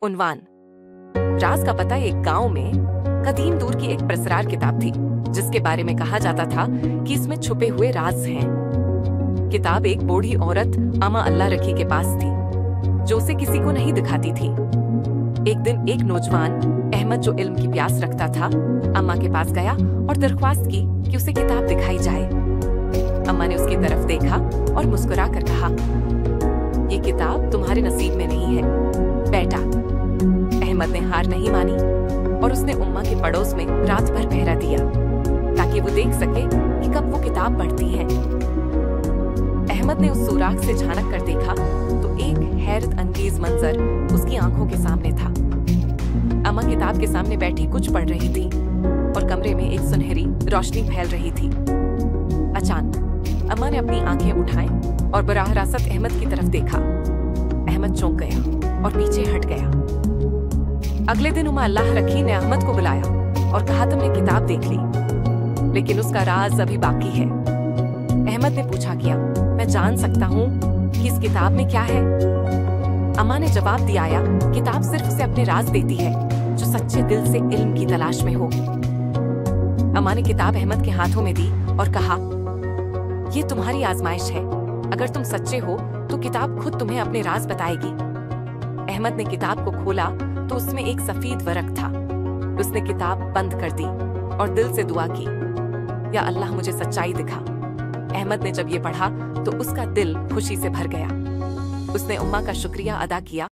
उन्वान। राज का पता एक गांव में कदीम दूर की एक प्रसरार किताब थी, जिसके बारे में कहा जाता था कि इसमें छुपे हुए राज हैं। किताब एक बूढ़ी औरत अमा अल्लाह रखी के पास थी, जो उसे किसी को नहीं दिखाती थी। एक दिन एक नौजवान अहमद, जो इल्म की प्यास रखता था, अम्मा के पास गया और दरख्वास्त की कि उसे किताब दिखाई जाए। अम्मा ने उसकी तरफ देखा और मुस्कुरा कर कहा, ये किताब तुम्हारे नसीब में नहीं है बेटा। अहमद ने हार नहीं मानी और उसने उम्मा के पड़ोस में रात भर पहरा दिया, ताकि वो देख सके कि कब वो किताब पढ़ती है। अहमद ने उस सुराख से झांक कर देखा तो एक हैरत अंगेज मंजर उसकी आंखों के सामने था। अम्मा किताब के सामने बैठी कुछ पढ़ रही थी और कमरे में एक सुनहरी रोशनी फैल रही थी। अचानक अम्मा ने अपनी आंखें उठाई और बराह रास्त अहमद की तरफ देखा। अहमद चौंक गया और पीछे हट गया। अगले दिन उम्मा अल्लाह रखी ने अहमद को बुलाया और कहा, तुमने किताब देख ली, लेकिन उसका राज अभी बाकी है। अहमद ने पूछा, किया मैं जान सकता हूँ कि इस किताब में क्या है? अम्मा ने जवाब दिया, किताब सिर्फ उसे अपने राज देती है जो सच्चे दिल से इल्म की तलाश में हो। अम्मा ने किताब अहमद के हाथों में दी और कहा, ये तुम्हारी आजमाइश है। अगर तुम सच्चे हो तो किताब खुद तुम्हें अपने राज बताएगी। अहमद ने किताब को खोला तो उसमें एक सफेद वरक था। उसने किताब बंद कर दी और दिल से दुआ की, या अल्लाह मुझे सच्चाई दिखा। अहमद ने जब ये पढ़ा तो उसका दिल खुशी से भर गया। उसने उम्मा का शुक्रिया अदा किया